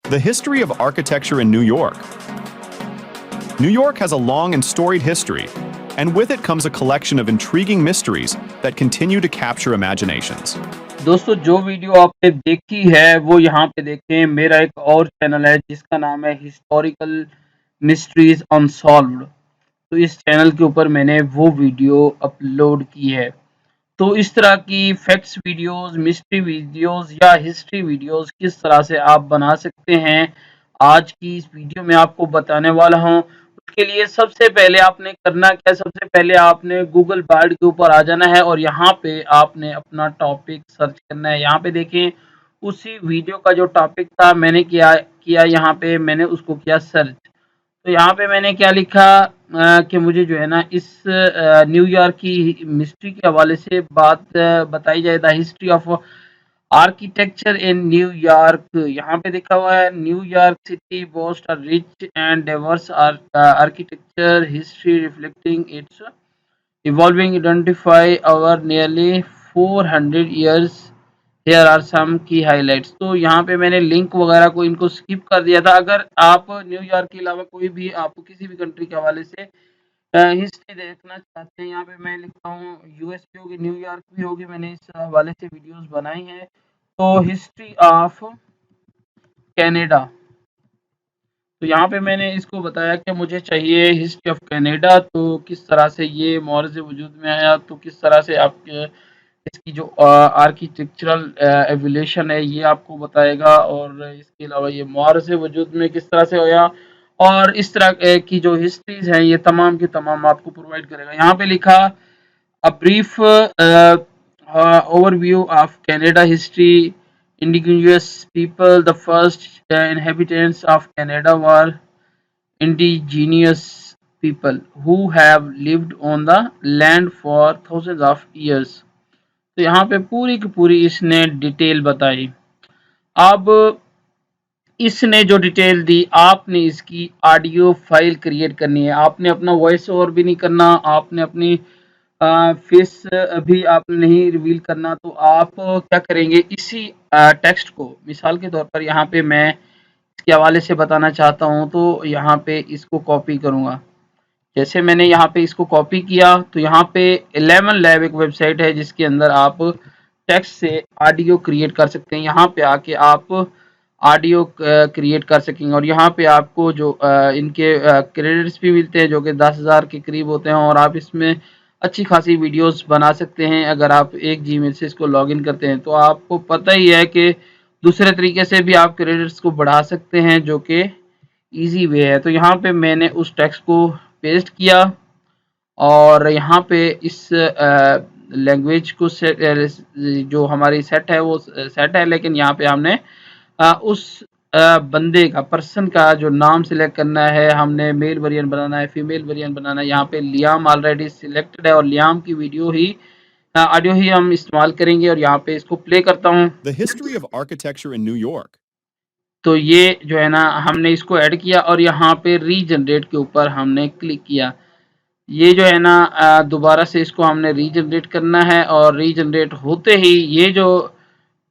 The history of architecture in New York. New York has a long and storied history, and with it comes a collection of intriguing mysteries that continue to capture imaginations. दोस्तों जो video आपने देखी है वो यहाँ पे देखें। मेरा एक और चैनल है जिसका नाम है हिस्टोरिकल मिस्ट्रीज अनसॉल्व्ड। तो इस चैनल के ऊपर मैंने वो वीडियो अपलोड की है। तो इस तरह की फैक्ट्स वीडियोस, मिस्ट्री वीडियोस या हिस्ट्री वीडियोस किस तरह से आप बना सकते हैं, आज की इस वीडियो में आपको बताने वाला हूँ। उसके लिए सबसे पहले आपने करना क्या है, सबसे पहले आपने गूगल बार्ड के ऊपर आ जाना है और यहाँ पे आपने अपना टॉपिक सर्च करना है। यहाँ पे देखें उसी वीडियो का जो टॉपिक था मैंने किया किया यहाँ पे मैंने उसको किया सर्च। तो यहाँ पे मैंने क्या लिखा कि मुझे जो है ना इस न्यूयॉर्क की मिस्ट्री के हवाले से बात बताई जाए। The history of architecture in New York. यहाँ पे लिखा हुआ है New York city boast a rich and diverse architecture history reflecting it's evolving identify our nearly 400 years here are some key highlights। तो यहाँ पे मैंने लिंक वगैरह को इनको स्किप कर दिया था। अगर आप न्यूयॉर्क के अलावा कोई भी आप किसी भी कंट्री के हवाले से हिस्ट्री देखना चाहते हैं, यहाँ पे मैं लिखता हूँ यूएस भी होगी, न्यूयॉर्क भी होगी, मैंने इस हवाले से वीडियोस बनाई हैं। तो हिस्ट्री ऑफ कनाडा, तो यहाँ पे मैंने इसको बताया कि मुझे चाहिए हिस्ट्री ऑफ कनाडा। तो किस तरह से ये मौर्य वजूद में आया, तो किस तरह से आपके इसकी जो आर्किटेक्चरल एवोल्यूशन है ये आपको बताएगा, और इसके अलावा ये मौर्य वजूद में किस तरह से होया, और इस तरह की जो हिस्ट्रीज हैं ये तमाम की तमाम आपको प्रोवाइड करेगा। यहाँ पे लिखा a brief overview of Canada history. Indigenous people, the first inhabitants of Canada were indigenous people who have lived on the land for thousands of years। तो यहाँ पे पूरी की पूरी इसने डिटेल बताई। अब इसने जो डिटेल दी, आपने इसकी ऑडियो फाइल क्रिएट करनी है। आपने अपना वॉइस ओवर भी नहीं करना, आपने अपनी फेस भी आपने नहीं रिवील करना। तो आप क्या करेंगे, इसी टेक्स्ट को मिसाल के तौर पर यहाँ पे मैं इसके हवाले से बताना चाहता हूँ, तो यहाँ पे इसको कॉपी करूँगा। जैसे मैंने यहाँ पे इसको कॉपी किया तो यहाँ पे 11 लैब एक वेबसाइट है जिसके अंदर आप टेक्स्ट से ऑडियो क्रिएट कर सकते हैं। यहाँ पे आके आप ऑडियो क्रिएट कर सकेंगे और यहाँ पे आपको जो इनके क्रेडिट्स भी मिलते हैं जो कि 10,000 के करीब होते हैं, और आप इसमें अच्छी खासी वीडियोस बना सकते हैं। अगर आप एक जीमेल से इसको लॉगिन करते हैं तो आपको पता ही है कि दूसरे तरीके से भी आप क्रेडिट्स को बढ़ा सकते हैं जो कि ईजी वे है। तो यहाँ पे मैंने उस टेक्स्ट को पेस्ट किया और यहाँ पे इस लैंग्वेज को जो हमारी सेट है वो सेट है, लेकिन यहाँ पे हमने उस बंदे का, पर्सन का जो नाम सिलेक्ट करना है। हमने मेल वेरिएंट बनाना है, फीमेल वेरिएंट बनाना है। यहाँ पे लियाम ऑलरेडी सिलेक्टेड है और लियाम की वीडियो ही ऑडियो ही हम इस्तेमाल करेंगे, और यहाँ पे इसको प्ले करता हूँ। The history of architecture in New York. तो ये जो है ना हमने इसको ऐड किया और यहाँ पे रीजनरेट के ऊपर हमने क्लिक किया। ये जो है ना दोबारा से इसको हमने रीजनरेट करना है, और रीजनरेट होते ही ये जो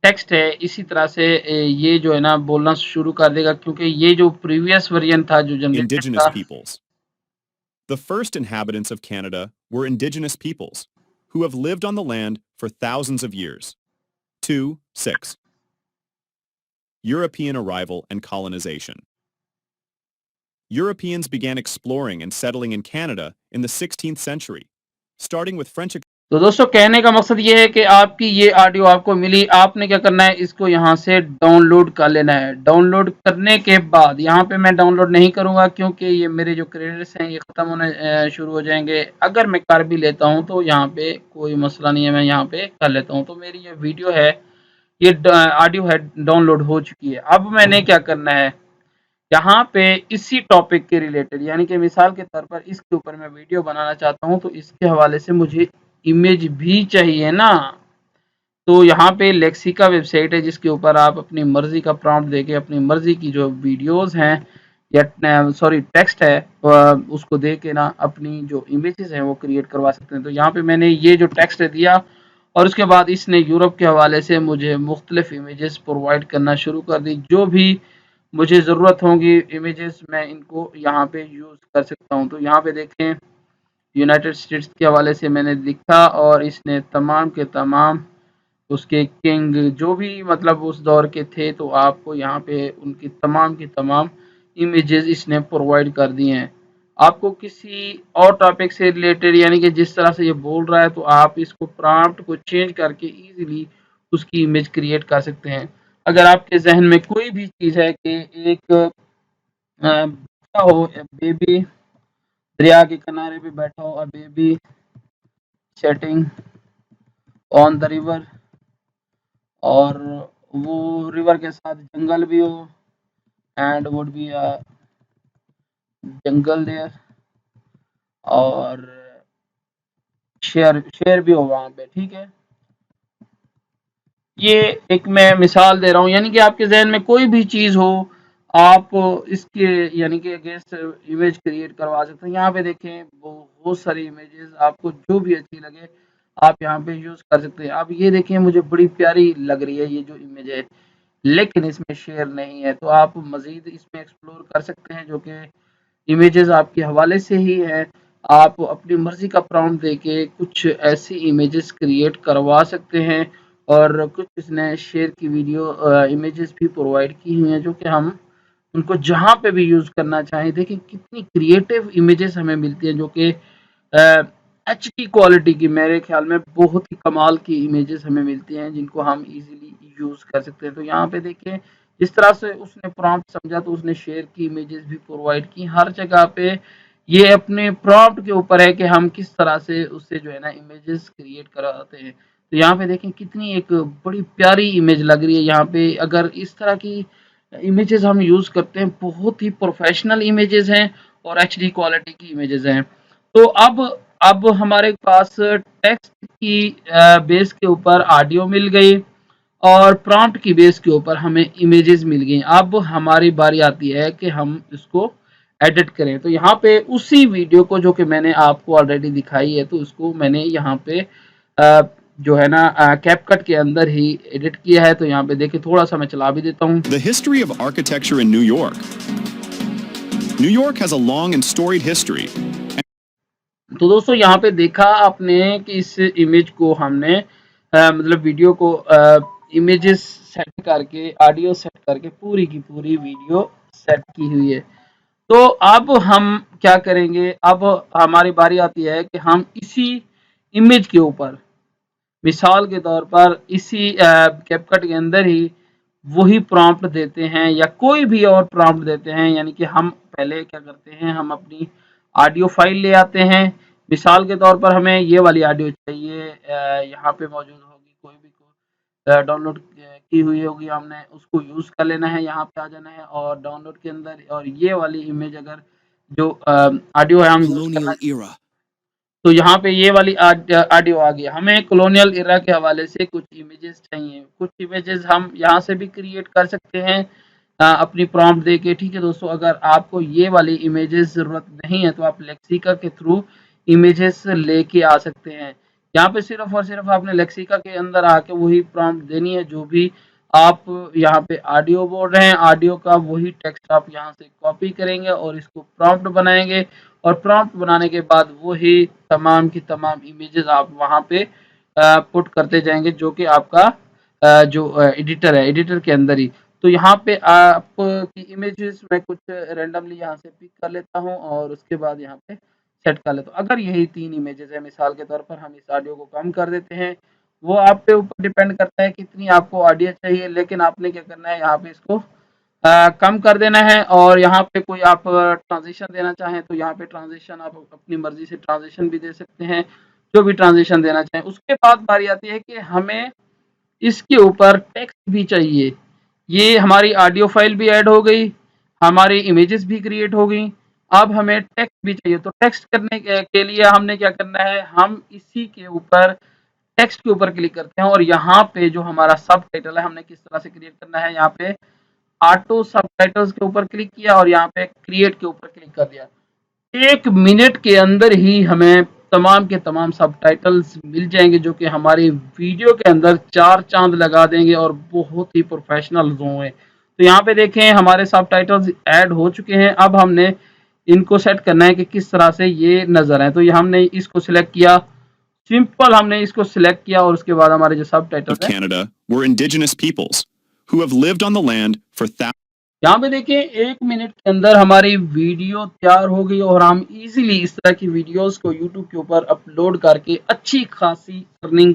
टेक्स्ट है इसी तरह से ये जो है ना बोलना शुरू कर देगा, क्योंकि ये जो प्रीवियस वर्जन था जो जनरेटेड Indigenous था। peoples. The first inhabitants of Canada were indigenous peoples who have lived on the land for thousands of years. 2:6. European arrival and colonization. Europeans began exploring and settling in Canada in the 16th century, starting with French. तो दोस्तों कहने का मकसद ये है कि आपकी ये ऑडियो आपको मिली, आपने क्या करना है, इसको यहाँ से डाउनलोड कर लेना है। डाउनलोड करने के बाद यहाँ पे मैं डाउनलोड नहीं करूँगा क्योंकि ये मेरे जो क्रेडिट्स हैं ये ख़त्म होने शुरू हो जाएंगे। अगर मैं कर भी लेता हूँ तो यहाँ पे कोई मसला नहीं है, मैं यहाँ पे कर लेता हूँ। तो मेरी ये वीडियो है, ये ऑडियो है, डाउनलोड हो चुकी है। अब मैंने क्या करना है, यहाँ पे इसी टॉपिक के रिलेटेड, यानी कि मिसाल के तौर पर इसके ऊपर मैं वीडियो बनाना चाहता हूँ, तो इसके हवाले से मुझे इमेज भी चाहिए ना। तो यहाँ पे लेक्सिका वेबसाइट है जिसके ऊपर आप अपनी मर्जी का प्रॉम्प्ट देके अपनी मर्जी की जो वीडियोस हैं या सॉरी टेक्स्ट है उसको दे के ना अपनी जो इमेजेस हैं वो क्रिएट करवा सकते हैं। तो यहाँ पे मैंने ये जो टेक्स्ट दिया और उसके बाद इसने यूरोप के हवाले से मुझे मुख्तलिफ इमेजेस प्रोवाइड करना शुरू कर दी। जो भी मुझे ज़रूरत होंगी इमेजेस, मैं इनको यहाँ पे यूज़ कर सकता हूँ। तो यहाँ पे देखें, यूनाइटेड स्टेट्स के हवाले से मैंने लिखा और इसने तमाम के तमाम उसके किंग जो भी मतलब उस दौर के थे, तो आपको यहाँ पे उनकी तमाम की तमाम इमेजेस इसने प्रोवाइड कर दी हैं। आपको किसी और टॉपिक से रिलेटेड यानी कि जिस तरह से ये बोल रहा है, तो आप इसको प्रॉम्प्ट को चेंज करके इजीली उसकी इमेज क्रिएट कर सकते हैं। अगर आपके जहन में कोई भी चीज़ है कि एक बच्चा हो, बेबी दरिया के किनारे पे बैठा हो, baby sitting on the river, और वो रिवर के साथ जंगल भी हो, and would be a jungle there, और शेर शेर भी हो वहाँ पे, ठीक है। ये एक मैं मिसाल दे रहा हूँ, यानी कि आपके जहन में कोई भी चीज़ हो, आप इसके यानी कि अगेंस्ट इमेज क्रिएट करवा सकते हैं। यहाँ पे देखें बहुत सारी इमेजेस, आपको जो भी अच्छी लगे आप यहाँ पे यूज़ कर सकते हैं। अब ये देखें, मुझे बड़ी प्यारी लग रही है ये जो इमेज है, लेकिन इसमें शेयर नहीं है, तो आप मज़ीद इसमें एक्सप्लोर कर सकते हैं, जो कि इमेजेस आपके हवाले से ही है। आप अपनी मर्ज़ी का प्रॉम्प्ट देके कुछ ऐसी इमेजेस क्रिएट करवा सकते हैं, और कुछ इसने शेयर की वीडियो इमेजेस भी प्रोवाइड की हुई हैं, जो कि हम उनको जहाँ पे भी यूज़ करना चाहें। देखिए कितनी क्रिएटिव इमेजेस हमें मिलती हैं, जो कि एचडी क्वालिटी की, मेरे ख्याल में बहुत ही कमाल की इमेजेस हमें मिलती हैं, जिनको हम इजीली यूज़ कर सकते हैं। तो यहाँ पे देखिए जिस तरह से उसने प्रॉम्प्ट समझा, तो उसने शेयर की इमेजेस भी प्रोवाइड की। हर जगह पे ये अपने प्रॉम्प्ट के ऊपर है कि हम किस तरह से उससे जो है ना इमेजेस क्रिएट कराते हैं। तो यहाँ पे देखें कितनी एक बड़ी प्यारी इमेज लग रही है। यहाँ पे अगर इस तरह की इमेजेस हम यूज़ करते हैं, बहुत ही प्रोफेशनल इमेजेस हैं और एचडी क्वालिटी की इमेजेस हैं। तो अब हमारे पास टेक्स्ट की बेस के ऊपर ऑडियो मिल गई, और प्रॉम्प्ट की बेस के ऊपर हमें इमेजेस मिल गई। अब हमारी बारी आती है कि हम इसको एडिट करें। तो यहाँ पे उसी वीडियो को जो कि मैंने आपको ऑलरेडी दिखाई है, तो उसको मैंने यहाँ पे जो है ना कैपकट के अंदर ही एडिट किया है। तो यहाँ पे देखिए, थोड़ा सा मैं चला भी देता हूँ। The history of architecture in New York. New York has a long and storied history. तो दोस्तों यहाँ पे देखा आपने कि इस इमेज को हमने मतलब वीडियो को इमेजेस सेट करके, ऑडियो सेट करके पूरी की पूरी वीडियो सेट की हुई है। तो अब हम क्या करेंगे, अब हमारी बारी आती है कि हम इसी इमेज के ऊपर, मिसाल के तौर पर इसी कैपकट के अंदर ही वही प्रॉम्प्ट देते हैं, या कोई भी और प्रॉम्प्ट देते हैं। यानी कि हम पहले क्या करते हैं, हम अपनी ऑडियो फाइल ले आते हैं। मिसाल के तौर पर हमें ये वाली ऑडियो चाहिए, यहाँ पे मौजूद होगी, कोई भी डाउनलोड की हुई होगी, हमने उसको यूज़ कर लेना है। यहाँ पे आ जाना है और डाउनलोड के अंदर, और ये वाली इमेज अगर जो ऑडियो है हम यूज़ करना, तो यहाँ पे ये वाली ऑडियो आ गया। हमें कॉलोनियल एरा के हवाले से कुछ इमेजेस चाहिए। कुछ इमेजेस हम यहाँ से भी क्रिएट कर सकते हैं अपनी प्रॉम्प्ट देके, ठीक है दोस्तों। अगर आपको ये वाली इमेजेस ज़रूरत नहीं है, तो आप लेक्सिका के थ्रू इमेजेस लेके आ सकते हैं। यहाँ पे सिर्फ और सिर्फ आपने लेक्सिका के अंदर आके वही प्रॉम्प्ट देनी है, जो भी आप यहाँ पे ऑडियो बोल रहे हैं, ऑडियो का वही टेक्स्ट आप यहाँ से कॉपी करेंगे और इसको प्रॉम्प्ट बनाएंगे, और प्रॉम्प्ट बनाने के बाद वही तमाम की तमाम इमेजेस आप वहाँ पे पुट करते जाएंगे, जो कि आपका जो एडिटर है, एडिटर के अंदर ही। तो यहाँ पे आपकी इमेजेस मैं कुछ रैंडमली यहाँ से पिक कर लेता हूँ, और उसके बाद यहाँ पे सेट कर लेता हूँ। अगर यही 3 इमेजेस है, मिसाल के तौर पर हम इस ऑडियो को कम कर देते हैं। वो आप पे ऊपर डिपेंड करता है कितनी आपको ऑडियो चाहिए, लेकिन आपने क्या करना है, यहाँ पे इसको कम कर देना है। और यहाँ पे कोई आप ट्रांजिशन देना चाहें, तो यहाँ पे ट्रांजिशन आप अपनी मर्जी से ट्रांजिशन भी दे सकते हैं, जो भी ट्रांजिशन देना चाहें। उसके बाद बारी आती है कि हमें इसके ऊपर टेक्स्ट भी चाहिए। ये हमारी ऑडियो फाइल भी ऐड हो गई, हमारी इमेजेस भी क्रिएट हो गई। अब हमें टेक्स्ट भी चाहिए। तो टेक्स्ट करने के लिए हमने क्या करना है, हम इसी के ऊपर टेक्स्ट के ऊपर क्लिक करते हैं, और यहाँ पे जो हमारा सब टाइटल है, हमने किस तरह से क्रिएट करना है, यहाँ पे ऑटो सबटाइटल्स के ऊपर क्लिक किया और यहाँ पे क्रिएट के ऊपर क्लिक कर दिया। 1 मिनट के अंदर ही हमें तमाम के तमाम सबटाइटल्स मिल जाएंगे, जो कि हमारी वीडियो के अंदर 4 चांद लगा देंगे और बहुत ही प्रोफेशनल होंगे। तो यहाँ पे देखें हमारे सबटाइटल्स ऐड हो चुके हैं। अब हमने इनको सेट करना है कि किस तरह से ये नजर आए। तो ये हमने इसको सिलेक्ट किया, सिंपल हमने इसको सिलेक्ट किया और उसके बाद हमारे जो सबटाइटल्स of हैं Canada were indigenous peoples who have lived on the land for thousands. यहाँ पे देखिए 1 मिनट के अंदर हमारी वीडियो तैयार हो गई और हम इजीली इस तरह की वीडियोस को यूट्यूब के ऊपर अपलोड करके अच्छी खासी अर्निंग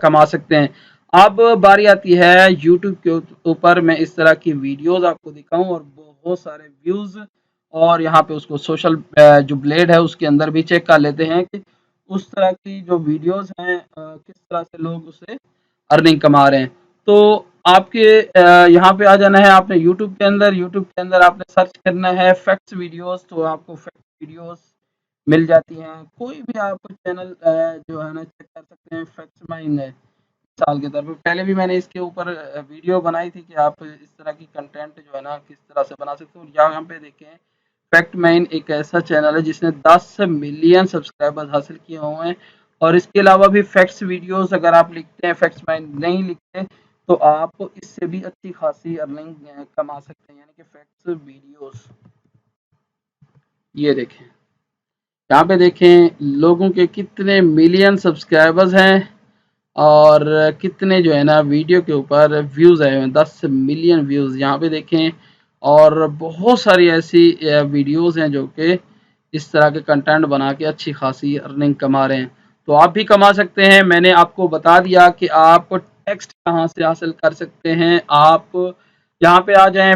कमा सकते हैं। अब बारी आती है यूट्यूब के ऊपर मैं इस तरह की वीडियोस आपको दिखाऊं और बहुत सारे व्यूज, और यहाँ पे उसको सोशल जो ब्लेड है उसके अंदर भी चेक कर लेते हैं कि उस तरह की जो वीडियोस हैं किस तरह से लोग उससे अर्निंग कमा रहे हैं। तो आपके यहाँ पे आ जाना है आपने यूट्यूब के अंदर। यूट्यूब के अंदर आपने सर्च करना है फैक्ट्स वीडियोस, तो आपको फैक्ट वीडियोस मिल जाती हैं। कोई भी आप चैनल जो है ना चेक कर सकते हैं। फैक्ट्स माइन है मिसाल के तौर पे, पहले भी मैंने इसके ऊपर वीडियो बनाई थी कि आप इस तरह की कंटेंट जो है ना किस तरह से बना सकते हो। यहाँ पे देखें फैक्ट माइन एक ऐसा चैनल है जिसने 10 मिलियन सब्सक्राइबर्स हासिल किए हुए हैं। और इसके अलावा भी फैक्ट्स वीडियोस अगर आप लिखते हैं, फैक्ट्स माइन नहीं लिखते तो आप इससे भी अच्छी खासी अर्निंग कमा सकते हैं, यानी कि फैक्ट्स वीडियोस। ये देखें यहाँ पे देखें लोगों के कितने मिलियन सब्सक्राइबर्स हैं और कितने जो है ना वीडियो के ऊपर व्यूज़ आए हुए हैं, 10 मिलियन व्यूज़ यहाँ पे देखें। और बहुत सारी ऐसी वीडियोस हैं जो कि इस तरह के कंटेंट बना के अच्छी खासी अर्निंग कमा रहे हैं। तो आप भी कमा सकते हैं। मैंने आपको बता दिया कि आप टेक्स्ट कहाँ से हासिल कर सकते हैं। आप यहाँ पे आ जाएं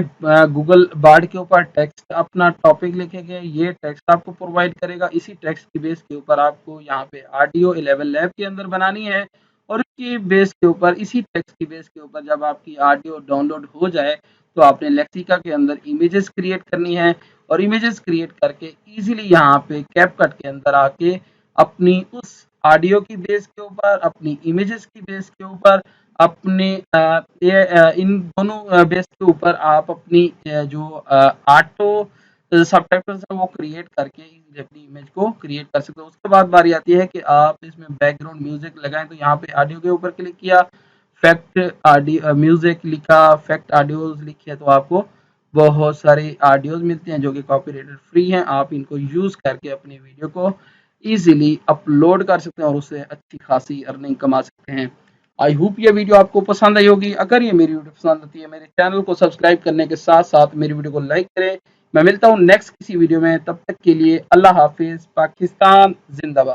गूगल बार्ड के ऊपर, टेक्स्ट अपना टॉपिक लिखेंगे, ये टेक्स्ट आपको प्रोवाइड करेगा। इसी टेक्स्ट की बेस के ऊपर आपको यहाँ पे ऑडियो 11 लैब के अंदर बनानी है और इसकी बेस के ऊपर, इसी टेक्स्ट की बेस के ऊपर जब आपकी ऑडियो डाउनलोड हो जाए तो आपने लेक्सिका के अंदर इमेजेस क्रिएट करनी है और इमेजेस क्रिएट करके इजीली यहाँ पे कैपकट के अंदर आके अपनी उस ऑडियो की बेस के ऊपर, अपनी इमेजेस की बेस के ऊपर, अपने इन दोनों बेस के ऊपर आप अपनी जो ऑटो सबटाइटल्स है वो क्रिएट करके इजीली अपनी इमेज को क्रिएट कर सकते हो। उसके बाद बारी आती है कि आप इसमें बैकग्राउंड म्यूजिक लगाएं। तो यहाँ पे ऑडियो के ऊपर क्लिक किया, फैक्ट ऑडियो म्यूजिक लिखा, फैक्ट ऑडियोज लिखे, तो आपको बहुत सारी ऑडियोज मिलती हैं जो कि कॉपीराइटेड फ्री हैं। आप इनको यूज करके अपनी वीडियो को इजीली अपलोड कर सकते हैं और उससे अच्छी खासी अर्निंग कमा सकते हैं। आई होप ये वीडियो आपको पसंद आई होगी। अगर ये मेरी वीडियो पसंद आती है मेरे चैनल को सब्सक्राइब करने के साथ साथ मेरी वीडियो को लाइक करें। मैं मिलता हूँ नेक्स्ट किसी वीडियो में, तब तक के लिए अल्लाह हाफिज। पाकिस्तान जिंदाबाद।